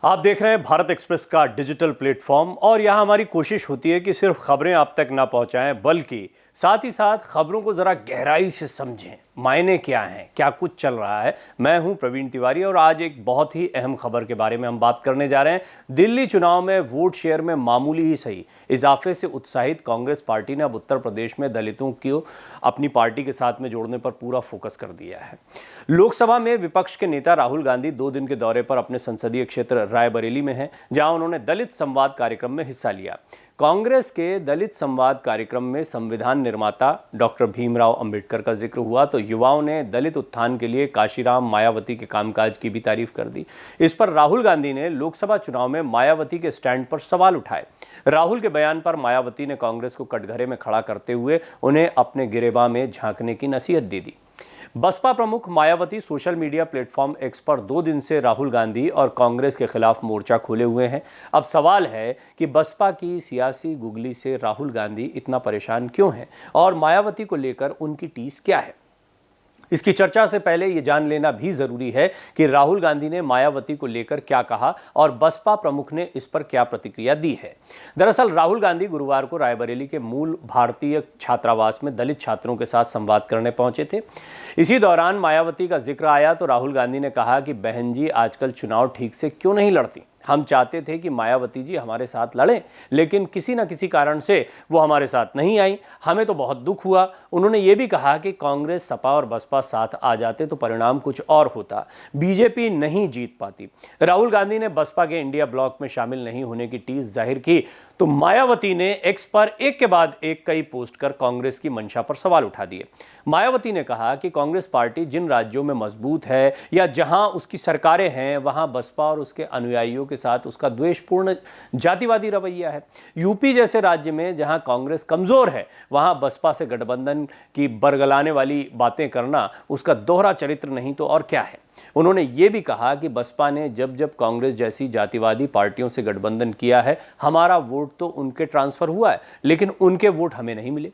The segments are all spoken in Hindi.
आप देख रहे हैं भारत एक्सप्रेस का डिजिटल प्लेटफॉर्म और यहाँ हमारी कोशिश होती है कि सिर्फ खबरें आप तक ना पहुँचाएं बल्कि साथ ही साथ खबरों को ज़रा गहराई से समझें, मायने क्या हैं, क्या कुछ चल रहा है। मैं हूं प्रवीण तिवारी और आज एक बहुत ही अहम खबर के बारे में हम बात करने जा रहे हैं। दिल्ली चुनाव में वोट शेयर में मामूली ही सही इजाफे से उत्साहित कांग्रेस पार्टी ने अब उत्तर प्रदेश में दलितों को अपनी पार्टी के साथ में जोड़ने पर पूरा फोकस कर दिया है। लोकसभा में विपक्ष के नेता राहुल गांधी 2 दिन के दौरे पर अपने संसदीय क्षेत्र रायबरेली में हैं, जहां उन्होंने दलित संवाद कार्यक्रम में हिस्सा लिया। कांग्रेस के दलित संवाद कार्यक्रम में संविधान निर्माता डॉक्टर भीमराव अंबेडकर का जिक्र हुआ तो युवाओं ने दलित उत्थान के लिए काशीराम मायावती के कामकाज की भी तारीफ कर दी। इस पर राहुल गांधी ने लोकसभा चुनाव में मायावती के स्टैंड पर सवाल उठाए। राहुल के बयान पर मायावती ने कांग्रेस को कटघरे में खड़ा करते हुए उन्हें अपने गिरेबान में झांकने की नसीहत दे दी। बसपा प्रमुख Mayawati social media platform x पर 2 दिन से राहुल गांधी और कांग्रेस के खिलाफ मोर्चा खोले हुए हैं। अब सवाल है कि बसपा की सियासी गुगली से राहुल गांधी इतना परेशान क्यों हैं और मायावती को लेकर उनकी टीस क्या है। इसकी चर्चा से पहले ये जान लेना भी जरूरी है कि राहुल गांधी ने मायावती को लेकर क्या कहा और बसपा प्रमुख ने इस पर क्या प्रतिक्रिया दी है। दरअसल राहुल गांधी गुरुवार को रायबरेली के मूल भारतीय छात्रावास में दलित छात्रों के साथ संवाद करने पहुंचे थे। इसी दौरान मायावती का जिक्र आया तो राहुल गांधी ने कहा कि बहन जी आजकल चुनाव ठीक से क्यों नहीं लड़ती। हम चाहते थे कि मायावती जी हमारे साथ लड़ें, लेकिन किसी न किसी कारण से वो हमारे साथ नहीं आई। हमें तो बहुत दुख हुआ। उन्होंने ये भी कहा कि कांग्रेस, सपा और बसपा साथ आ जाते तो परिणाम कुछ और होता, बीजेपी नहीं जीत पाती। राहुल गांधी ने बसपा के इंडिया ब्लॉक में शामिल नहीं होने की टीस जाहिर की तो मायावती ने एक्स पर एक के बाद एक कई पोस्ट कर कांग्रेस की मंशा पर सवाल उठा दिए। मायावती ने कहा कि कांग्रेस पार्टी जिन राज्यों में मजबूत है या जहां उसकी सरकारें हैं वहां बसपा और उसके अनुयायियों के साथ उसका द्वेषपूर्ण जातिवादी रवैया है। यूपी जैसे राज्य में जहां कांग्रेस कमजोर है वहां बसपा से गठबंधन की बरगलाने वाली बातें करना उसका दोहरा चरित्र नहीं तो और क्या है। उन्होंने ये भी कहा कि बसपा ने जब जब कांग्रेस जैसी जातिवादी पार्टियों से गठबंधन किया है, हमारा वोट तो उनके ट्रांसफर हुआ है लेकिन उनके वोट हमें नहीं मिले।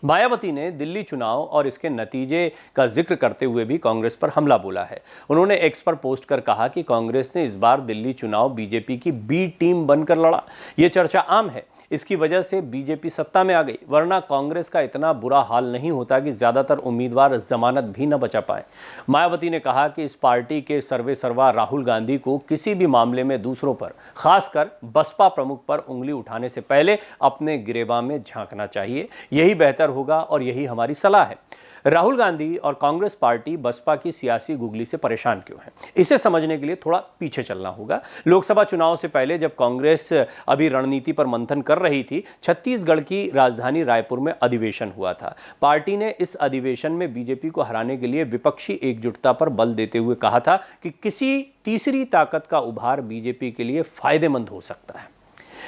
मायावती ने दिल्ली चुनाव और इसके नतीजे का जिक्र करते हुए भी कांग्रेस पर हमला बोला है। उन्होंने एक्स पर पोस्ट कर कहा कि कांग्रेस ने इस बार दिल्ली चुनाव बीजेपी की बी टीम बनकर लड़ा। यह चर्चा आम है, इसकी वजह से बीजेपी सत्ता में आ गई, वरना कांग्रेस का इतना बुरा हाल नहीं होता कि ज्यादातर उम्मीदवार जमानत भी न बचा पाए। मायावती ने कहा कि इस पार्टी के सर्वेसर्वा राहुल गांधी को किसी भी मामले में दूसरों पर, खासकर बसपा प्रमुख पर उंगली उठाने से पहले अपने गिरेबान में झांकना चाहिए। यही बेहतर होगा और यही हमारी सलाह है। राहुल गांधी और कांग्रेस पार्टी बसपा की सियासी गुगली से परेशान क्यों है, इसे समझने के लिए थोड़ा पीछे चलना होगा। लोकसभा चुनाव से पहले जब कांग्रेस अभी रणनीति पर मंथन कर रही थी, छत्तीसगढ़ की राजधानी रायपुर में अधिवेशन हुआ था। पार्टी ने इस अधिवेशन में बीजेपी को हराने के लिए विपक्षी एकजुटता पर बल देते हुए कहा था कि किसी तीसरी ताकत का उभार बीजेपी के लिए फायदेमंद हो सकता है।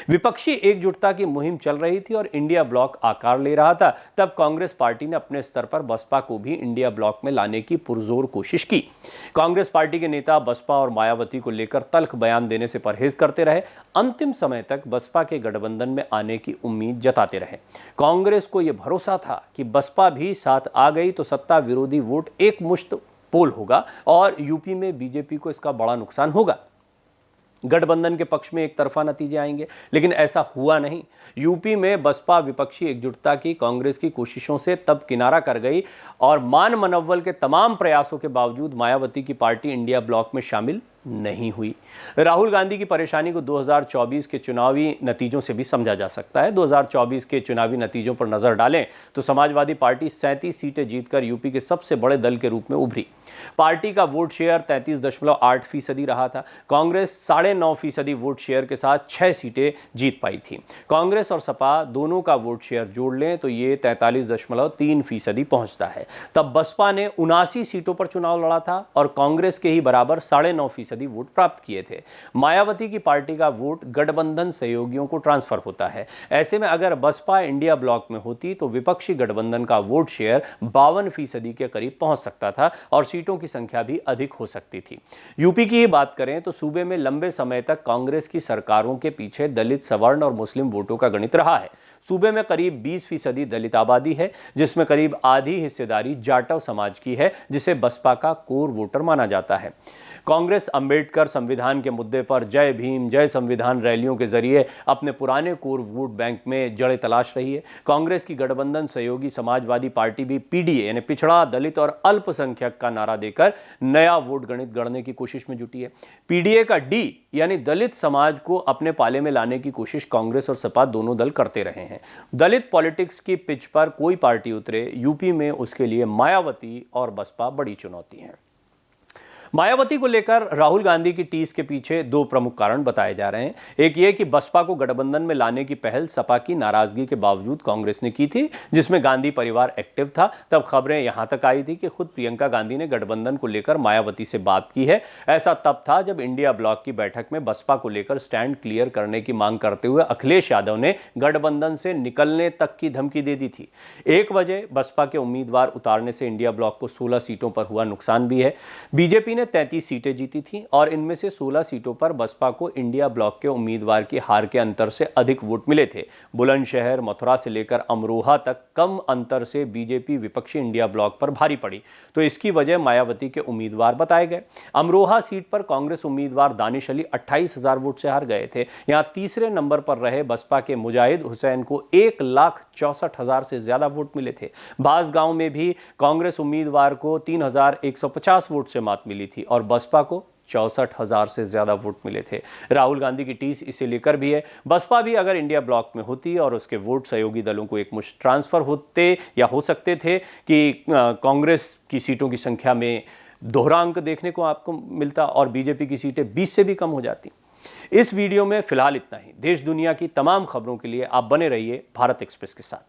विपक्षी एकजुटता की मुहिम चल रही थी और इंडिया ब्लॉक आकार ले रहा था। तब कांग्रेस पार्टी ने अपने स्तर पर बसपा को भी इंडिया ब्लॉक में लाने की पुरजोर कोशिश की। कांग्रेस पार्टी के नेता बसपा और मायावती को लेकर तल्ख बयान देने से परहेज करते रहे। अंतिम समय तक बसपा के गठबंधन में आने की उम्मीद जताते रहे। कांग्रेस को यह भरोसा था कि बसपा भी साथ आ गई तो सत्ता विरोधी वोट एक मुश्त पोल होगा और यूपी में बीजेपी को इसका बड़ा नुकसान होगा। गठबंधन के पक्ष में एक तरफा नतीजे आएंगे, लेकिन ऐसा हुआ नहीं। यूपी में बसपा विपक्षी एकजुटता की कांग्रेस की कोशिशों से तब किनारा कर गई और मान मनव्वल के तमाम प्रयासों के बावजूद मायावती की पार्टी इंडिया ब्लॉक में शामिल नहीं हुई। राहुल गांधी की परेशानी को 2024 के चुनावी नतीजों से भी समझा जा सकता है। 2024 के चुनावी नतीजों पर नजर डालें तो समाजवादी पार्टी 37 सीटें जीतकर यूपी के सबसे बड़े दल के रूप में उभरी। पार्टी का वोट शेयर 33.8% रहा था। कांग्रेस 9.5% वोट शेयर के साथ 6 सीटें जीत पाई थी। कांग्रेस और सपा दोनों का वोट शेयर जोड़ लें तो ये 43.3% पहुंचता है। तब बसपा ने 79 सीटों पर चुनाव लड़ा था और कांग्रेस के ही बराबर 9.5% वोट प्राप्त किए थे। मायावती की पार्टी का वोट गठबंधन सहयोगियों को ट्रांसफर होता है। ऐसे में अगर बसपा इंडिया ब्लॉक में होती तो विपक्षी गठबंधन का वोट शेयर 52% के करीब पहुंच सकता था और सीटों की संख्या भी अधिक हो सकती थी। यूपी की ही बात करें तो सूबे में लंबे समय तक कांग्रेस की सरकारों के पीछे दलित, सवर्ण और मुस्लिम वोटों का गणित रहा है। सूबे में करीब 20% दलित आबादी है, जिसमें करीब आधी हिस्सेदारी जाटव समाज की है, जिसे बसपा का कोर वोटर माना जाता है। कांग्रेस अंबेडकर संविधान के मुद्दे पर जय भीम जय संविधान रैलियों के जरिए अपने पुराने कोर वोट बैंक में जड़ें तलाश रही है। कांग्रेस की गठबंधन सहयोगी समाजवादी पार्टी भी पीडीए यानी पिछड़ा, दलित और अल्पसंख्यक का नारा देकर नया वोट गणित गढ़ने की कोशिश में जुटी है। पीडीए का डी यानी दलित समाज को अपने पाले में लाने की कोशिश कांग्रेस और सपा दोनों दल करते रहे हैं। दलित पॉलिटिक्स की पिच पर कोई पार्टी उतरे, यूपी में उसके लिए मायावती और बसपा बड़ी चुनौती है। मायावती को लेकर राहुल गांधी की टीस के पीछे दो प्रमुख कारण बताए जा रहे हैं। एक ये कि बसपा को गठबंधन में लाने की पहल सपा की नाराजगी के बावजूद कांग्रेस ने की थी, जिसमें गांधी परिवार एक्टिव था। तब खबरें यहां तक आई थी कि खुद प्रियंका गांधी ने गठबंधन को लेकर मायावती से बात की है। ऐसा तब था जब इंडिया ब्लॉक की बैठक में बसपा को लेकर स्टैंड क्लियर करने की मांग करते हुए अखिलेश यादव ने गठबंधन से निकलने तक की धमकी दे दी थी। 1 बजे बसपा के उम्मीदवार उतारने से इंडिया ब्लॉक को 16 सीटों पर हुआ नुकसान भी है। बीजेपी ने 33 सीटें जीती थीं और इनमें से 16 सीटों पर बसपा को इंडिया ब्लॉक के उम्मीदवार की हार के अंतर से अधिक वोट मिले थे। बुलंदशहर, मथुरा से लेकर अमरोहा तक कम अंतर से बीजेपी विपक्षी इंडिया ब्लॉक पर भारी पड़ी, तो इसकी वजह मायावती के उम्मीदवार बताए गए। अमरोहा सीट पर कांग्रेस उम्मीदवार दानिश अली 28,000 वोट से हार गए थे। यहां तीसरे नंबर पर रहे बसपा के मुजाहिद हुसैन को 1,64,000 से ज्यादा वोट मिले थे। बांसगांव में भी कांग्रेस उम्मीदवार को 3,150 वोट से मात मिली थी और बसपा को 64,000 से ज्यादा वोट मिले थे। राहुल गांधी की टीस इसे लेकर भी है। बसपा भी अगर इंडिया ब्लॉक में होती और उसके वोट सहयोगी दलों को एकमुश्त ट्रांसफर होते या हो सकते थे कि कांग्रेस की सीटों की संख्या में दोहरा अंक देखने को आपको मिलता और बीजेपी की सीटें 20 से भी कम हो जाती। इस वीडियो में फिलहाल इतना ही। देश दुनिया की तमाम खबरों के लिए आप बने रहिए भारत एक्सप्रेस के साथ।